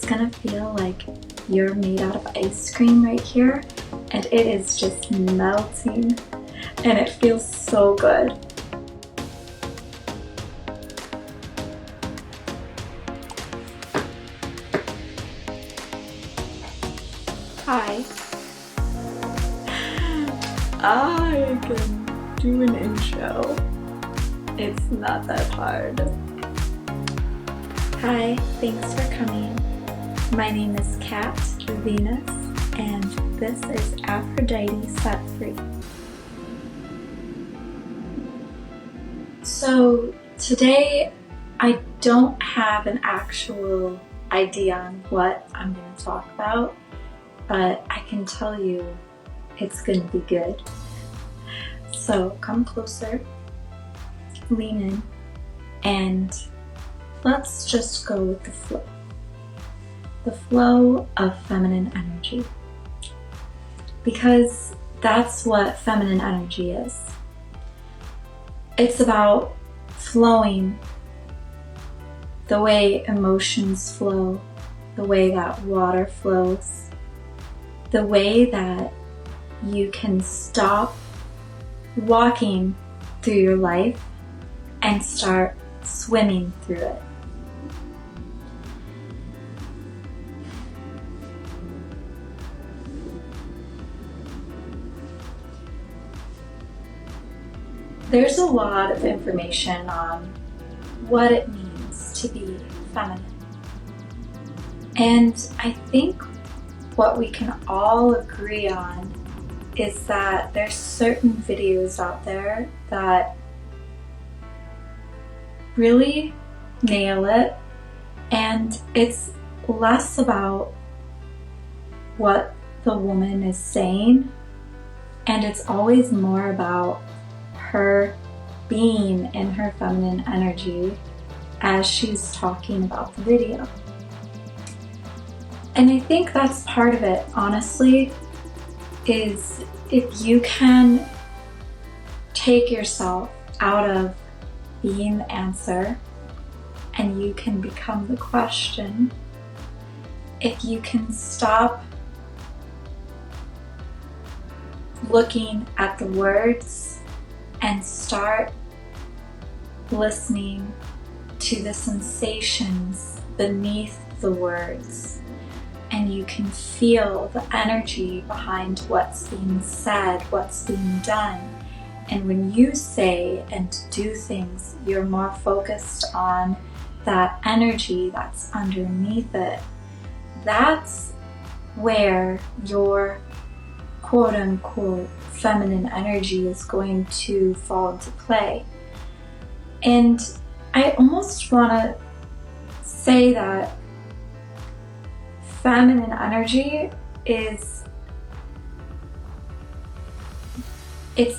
gonna feel like you're made out of ice cream right here, and it is just melting, and it feels so good. Hi. I can do an intro. It's not that hard. Hi, thanks for coming. My name is Kat Venus, and this is Aphrodite Set Free. So today I don't have an actual idea on what I'm going to talk about, but I can tell you it's going to be good. So come closer, lean in, and let's just go with the flow. The flow of feminine energy. Because that's what feminine energy is. It's about flowing the way emotions flow, the way that water flows, the way that you can stop walking through your life and start swimming through it. There's a lot of information on what it means to be feminine. And I think what we can all agree on is that there's certain videos out there that really nail it, and it's less about what the woman is saying, and it's always more about her being in her feminine energy as she's talking about the video. And I think that's part of it, honestly, is if you can take yourself out of being the answer and you can become the question, if you can stop looking at the words and start listening to the sensations beneath the words, and you can feel the energy behind what's being said, what's being done. And when you say and do things, you're more focused on that energy that's underneath it. That's where your quote-unquote feminine energy is going to fall into play. And I almost want to say that feminine energy it's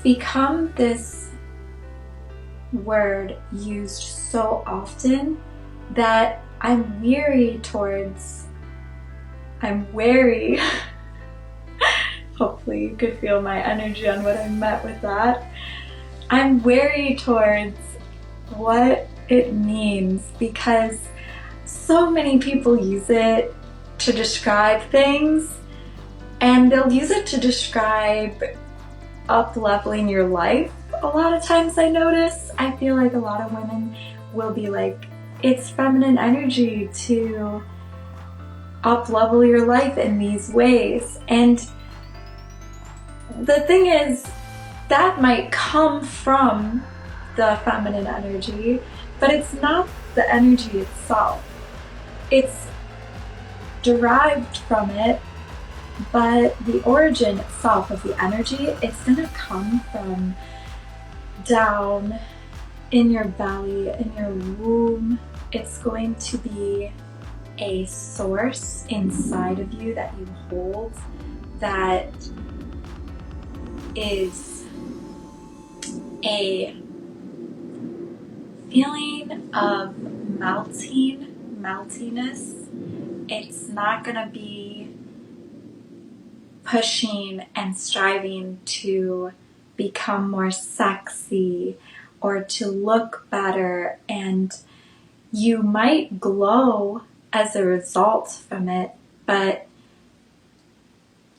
become this word used so often that I'm wary, hopefully you could feel my energy on what I meant with that. I'm wary towards what it means because so many people use it to describe things, and they'll use it to describe up-leveling your life. A lot of times I notice, I feel like a lot of women will be like, it's feminine energy to up-level your life in these ways. And the thing is, that might come from the feminine energy, but it's not the energy itself. It's derived from it, but the origin itself of the energy, it's gonna come from down in your belly, in your womb. It's going to be a source inside of you that you hold that is a feeling of meltiness. It's not gonna be pushing and striving to become more sexy or to look better, and you might glow as a result from it, but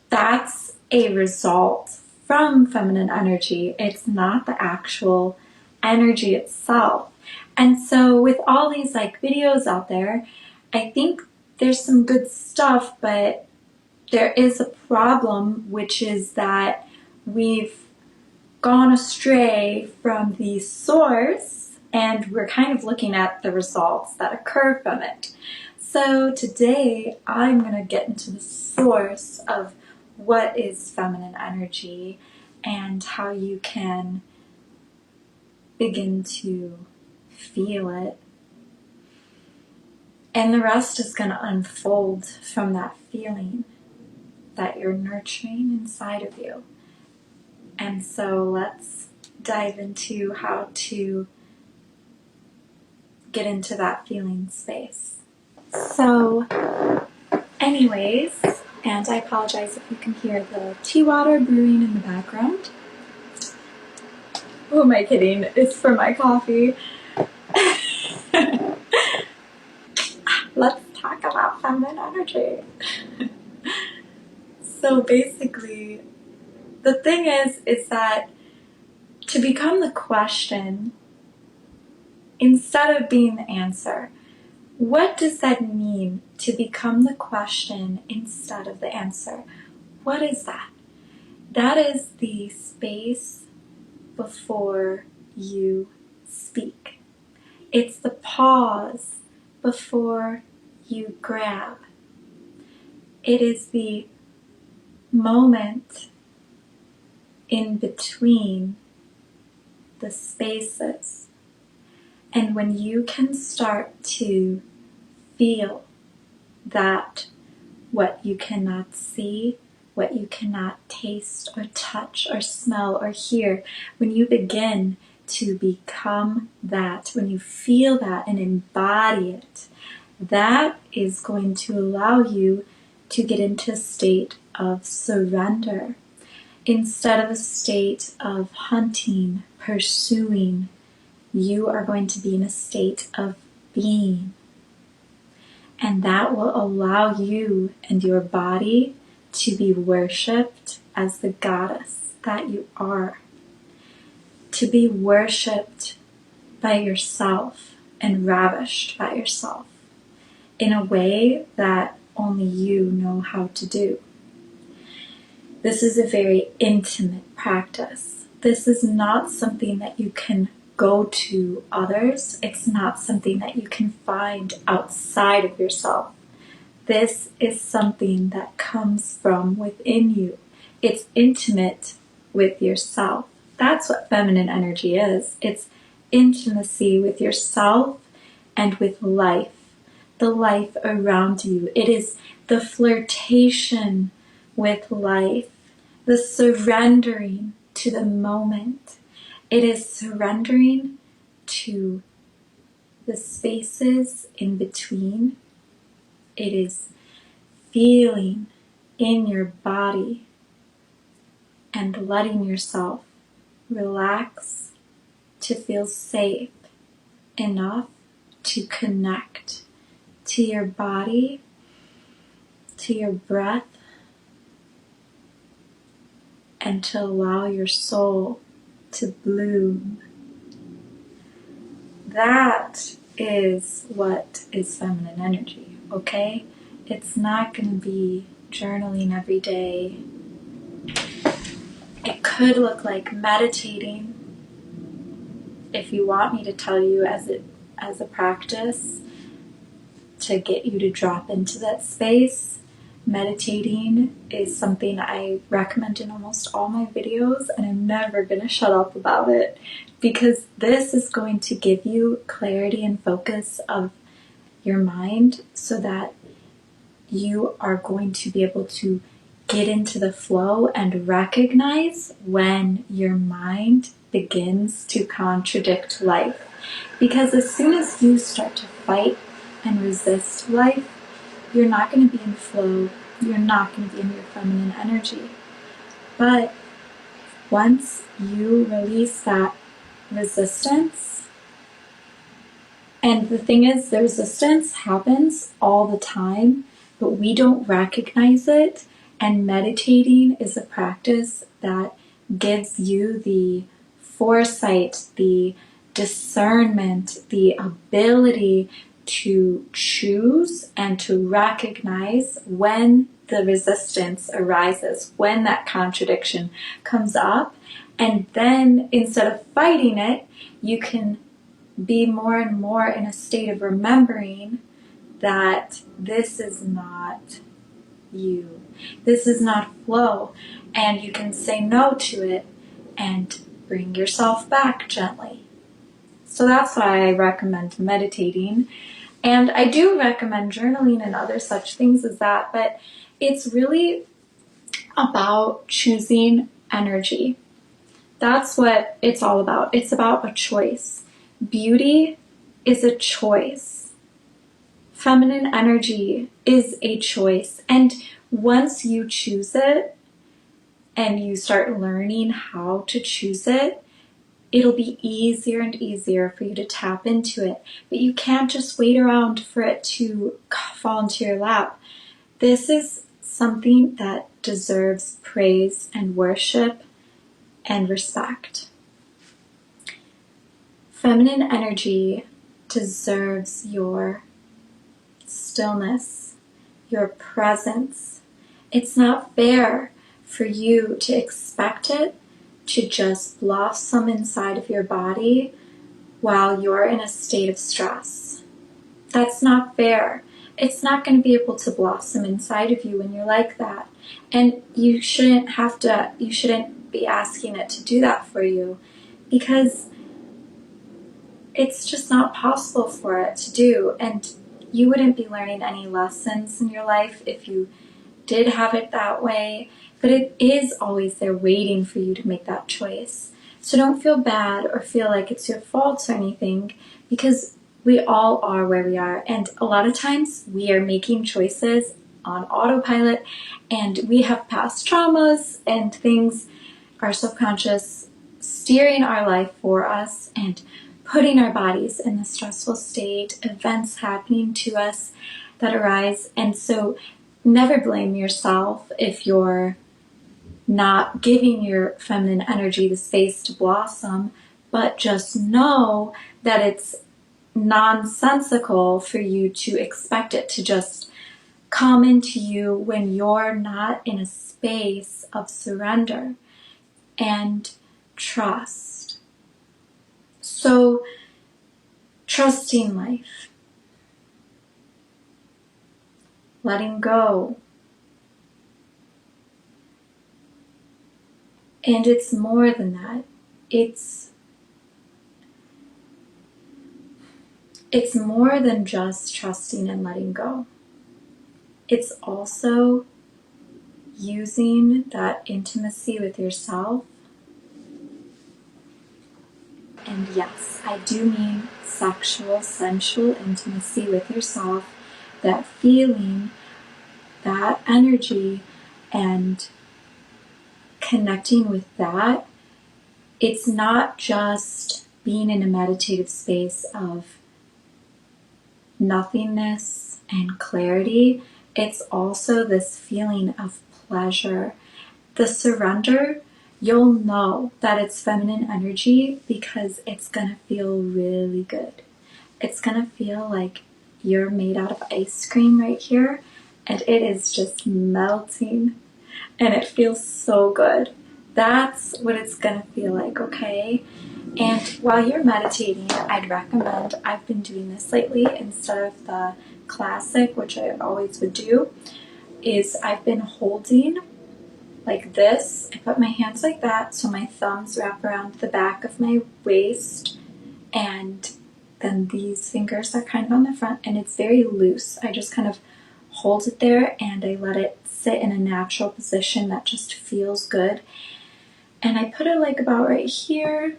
that's a result from feminine energy. It's not the actual energy itself. And so with all these like videos out there, I think there's some good stuff, but there is a problem, which is that we've gone astray from the source and we're kind of looking at the results that occur from it. So today I'm going to get into the source of what is feminine energy and how you can begin to feel it. And the rest is going to unfold from that feeling that you're nurturing inside of you. And so let's dive into how to get into that feeling space. So anyways, and I apologize if you can hear the tea water brewing in the background. Who am I kidding? It's for my coffee. Let's talk about feminine energy. So basically, the thing is that to become the question instead of being the answer, what does that mean to become the question instead of the answer? What is that? That is the space before you speak. It's the pause before you grab. It is the moment in between the spaces. And when you can start to feel that what you cannot see, what you cannot taste or touch or smell or hear, when you begin to become that, when you feel that and embody it, that is going to allow you to get into a state of surrender instead of a state of hunting, pursuing. You are going to be in a state of being. And that will allow you and your body to be worshipped as the goddess that you are. To be worshipped by yourself and ravished by yourself in a way that only you know how to do. This is a very intimate practice. This is not something that you can go to others. It's not something that you can find outside of yourself. This is something that comes from within you. It's intimate with yourself. That's what feminine energy is. It's intimacy with yourself and with life, the life around you. It is the flirtation with life, the surrendering to the moment. It is surrendering to the spaces in between. It is feeling in your body and letting yourself relax to feel safe enough to connect to your body, to your breath, and to allow your soul to bloom. That is what is feminine energy, okay? It's not going to be journaling every day. It could look like meditating, if you want me to tell you as a practice to get you to drop into that space. Meditating is something I recommend in almost all my videos, and I'm never going to shut up about it because this is going to give you clarity and focus of your mind so that you are going to be able to get into the flow and recognize when your mind begins to contradict life. Because as soon as you start to fight and resist life, you're not going to be in flow. You're not going to be in your feminine energy. But once you release that resistance And the thing is, the resistance happens all the time, but we don't recognize it. And meditating is a practice that gives you the foresight, the discernment, the ability to choose and to recognize when the resistance arises, when that contradiction comes up. And then instead of fighting it, you can be more and more in a state of remembering that this is not you. This is not flow. And you can say no to it and bring yourself back gently. So that's why I recommend meditating. And I do recommend journaling and other such things as that, but it's really about choosing energy. That's what it's all about. It's about a choice. Beauty is a choice. Feminine energy is a choice. And once you choose it and you start learning how to choose it, it'll be easier and easier for you to tap into it. But you can't just wait around for it to fall into your lap. This is something that deserves praise and worship and respect. Feminine energy deserves your stillness, your presence. It's not fair for you to expect it to just blossom inside of your body while you're in a state of stress. That's not fair. It's not going to be able to blossom inside of you when you're like that. And you shouldn't be asking it to do that for you, because it's just not possible for it to do. And you wouldn't be learning any lessons in your life if you did have it that way. But it is always there waiting for you to make that choice. So don't feel bad or feel like it's your fault or anything, because we all are where we are. And a lot of times we are making choices on autopilot, and we have past traumas and things, our subconscious steering our life for us and putting our bodies in a stressful state, events happening to us that arise. And so never blame yourself if you're not giving your feminine energy the space to blossom, but just know that it's nonsensical for you to expect it to just come into you when you're not in a space of surrender and trust. So, trusting life, letting go. And it's more than that. It's more than just trusting and letting go. It's also using that intimacy with yourself. And yes, I do mean sexual, sensual intimacy with yourself, that feeling, that energy, and connecting with that. It's not just being in a meditative space of nothingness and clarity. It's also this feeling of pleasure. The surrender, you'll know that it's feminine energy because it's going to feel really good. It's going to feel like you're made out of ice cream right here, and it is just melting, and it feels so good. That's what it's going to feel like, okay? And while you're meditating, I'd recommend, I've been doing this lately instead of the classic, which I always would do, is I've been holding like this. I put my hands like that so my thumbs wrap around the back of my waist, and then these fingers are kind of on the front, and it's very loose. I just kind of hold it there and I let it sit in a natural position that just feels good. And I put it like about right here,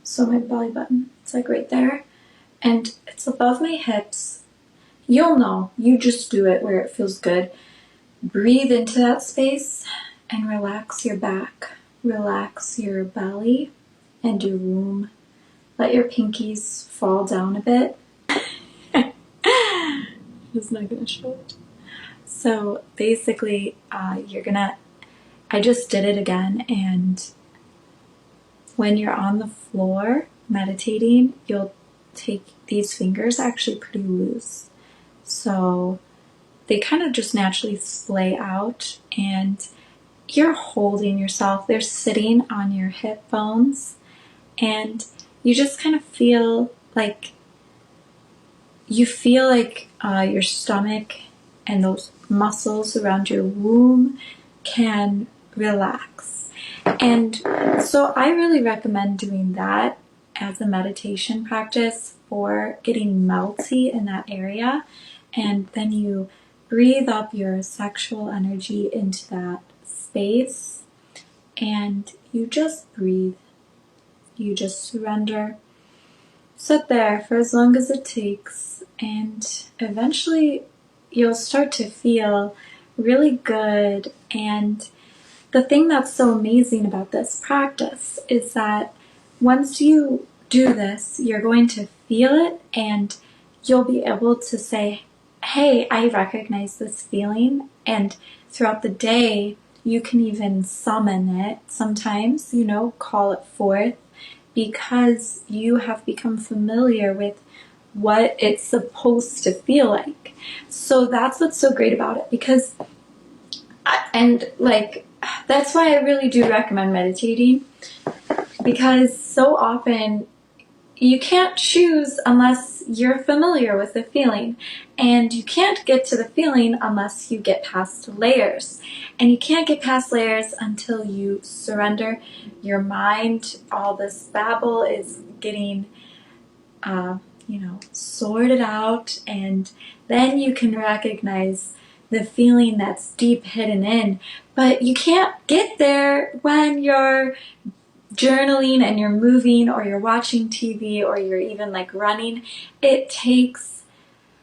so my belly button, it's like right there, and it's above my hips. You'll know, you just do it where it feels good. Breathe into that space and relax your back, relax your belly and your womb. Let your pinkies fall down a bit. It's not gonna show it. So basically, I just did it again, and when you're on the floor meditating, you'll take these fingers actually pretty loose. So they kind of just naturally splay out, and you're holding yourself. They're sitting on your hip bones, and you just kind of feel like your stomach and those muscles around your womb can relax. And so I really recommend doing that as a meditation practice for getting melty in that area. And then you breathe up your sexual energy into that space, and you just breathe. You just surrender. Sit there for as long as it takes, and eventually you'll start to feel really good. And the thing that's so amazing about this practice is that once you do this, you're going to feel it, and you'll be able to say, hey, I recognize this feeling. And throughout the day, you can even summon it sometimes, call it forth, because you have become familiar with what it's supposed to feel like. So that's what's so great about it, because that's why I really do recommend meditating, because so often you can't choose unless you're familiar with the feeling, and you can't get to the feeling unless you get past layers, and you can't get past layers until you surrender your mind. All this babble is getting sorted out, and then you can recognize the feeling that's deep hidden in. But you can't get there when you're journaling and you're moving, or you're watching TV, or you're even running. It takes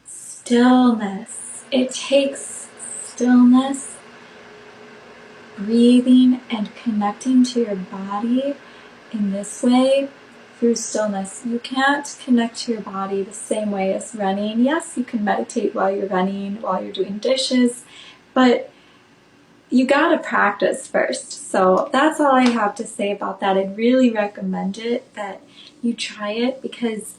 stillness. Breathing and connecting to your body in this way through stillness. You can't connect to your body the same way as running. Yes, you can meditate while you're running, while you're doing dishes, but you gotta practice first. So that's all I have to say about that. I'd really recommend it, that you try it, because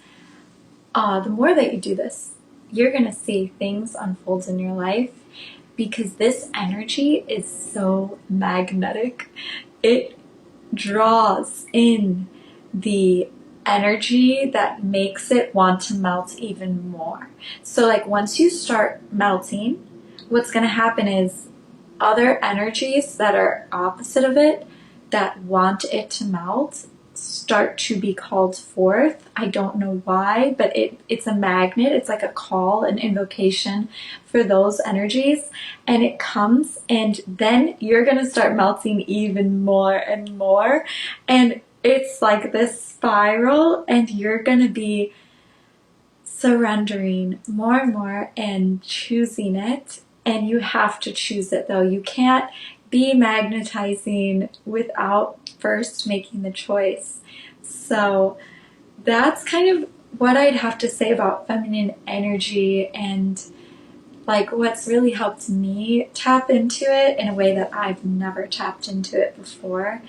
the more that you do this, you're gonna see things unfold in your life, because this energy is so magnetic. It draws in the energy that makes it want to melt even more. So once you start melting, what's going to happen is other energies that are opposite of it, that want it to melt, start to be called forth. I don't know why, but it's a magnet. It's like a call, an invocation for those energies, and it comes, and then you're going to start melting even more and more, and it's like this spiral, and you're going to be surrendering more and more and choosing it. And you have to choose it, though. You can't be magnetizing without first making the choice. So that's kind of what I'd have to say about feminine energy, and what's really helped me tap into it in a way that I've never tapped into it before.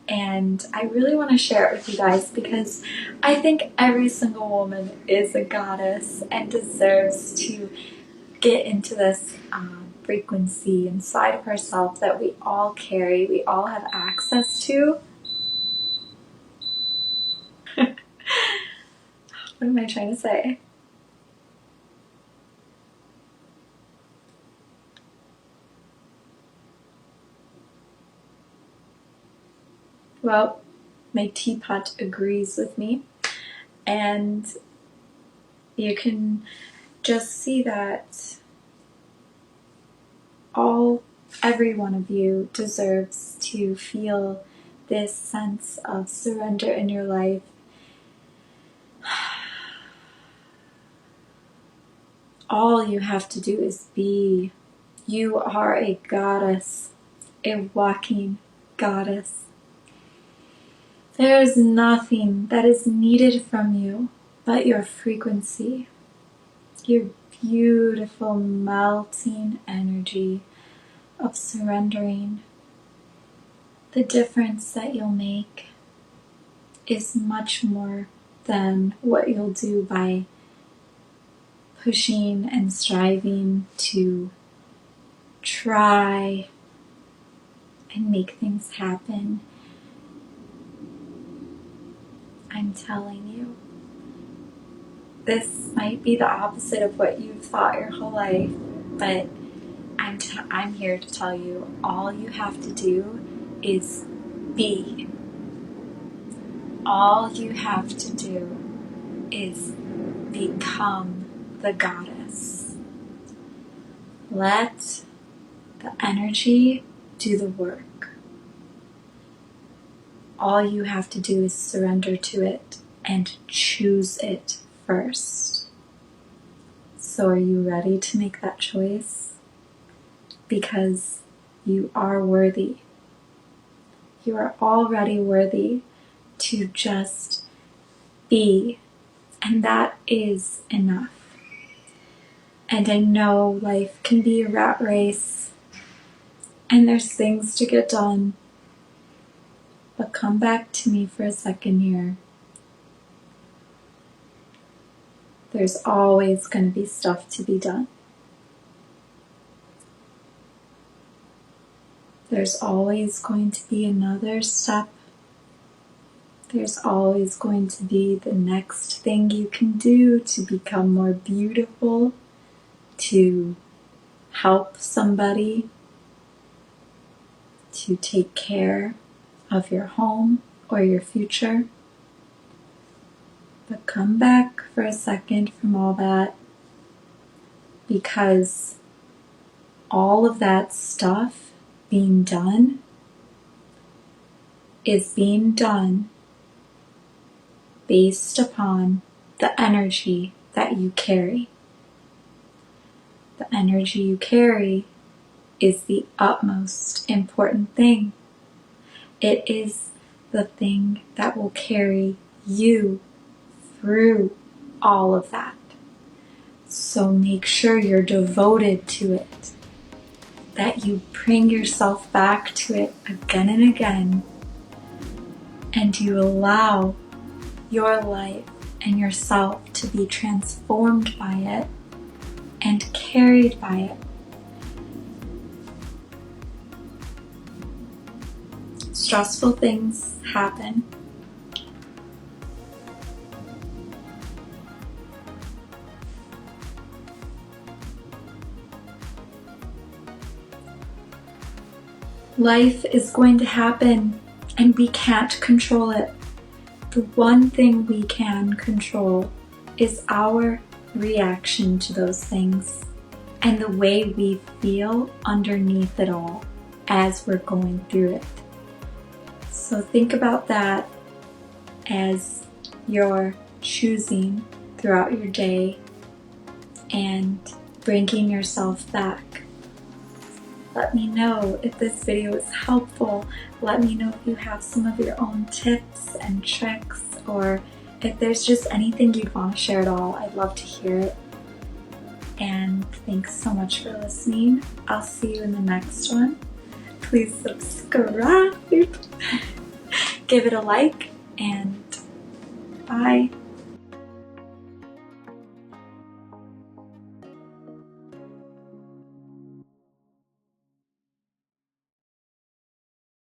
And I really want to share it with you guys, because I think every single woman is a goddess and deserves to get into this frequency inside of herself that we all carry, we all have access to. What am I trying to say? Well, my teapot agrees with me, and you can just see that every one of you deserves to feel this sense of surrender in your life. All you have to do is be. You are a goddess, a walking goddess. There is nothing that is needed from you but your frequency, your beautiful melting energy of surrendering. The difference that you'll make is much more than what you'll do by pushing and striving to try and make things happen. I'm telling you, this might be the opposite of what you've thought your whole life, but I'm here to tell you, all you have to do is be. All you have to do is become the goddess. Let the energy do the work. All you have to do is surrender to it and choose it first. So are you ready to make that choice? Because you are worthy. You are already worthy to just be, and that is enough. And I know life can be a rat race, and there's things to get done, but come back to me for a second here. There's always going to be stuff to be done. There's always going to be another step. There's always going to be the next thing you can do to become more beautiful, to help somebody, to take care of your home or your future. But come back for a second from all that, because all of that stuff being done is being done based upon the energy that you carry. The energy you carry is the utmost important thing. It is the thing that will carry you through all of that. So make sure you're devoted to it, that you bring yourself back to it again and again, and you allow your life and yourself to be transformed by it and carried by it. Stressful things happen. Life is going to happen, and we can't control it. The one thing we can control is our reaction to those things and the way we feel underneath it all as we're going through it. So think about that as you're choosing throughout your day and bringing yourself back. Let me know if this video is helpful. Let me know if you have some of your own tips and tricks, or if there's just anything you'd want to share at all. I'd love to hear it. And thanks so much for listening. I'll see you in the next one. Please subscribe, give it a like, and bye.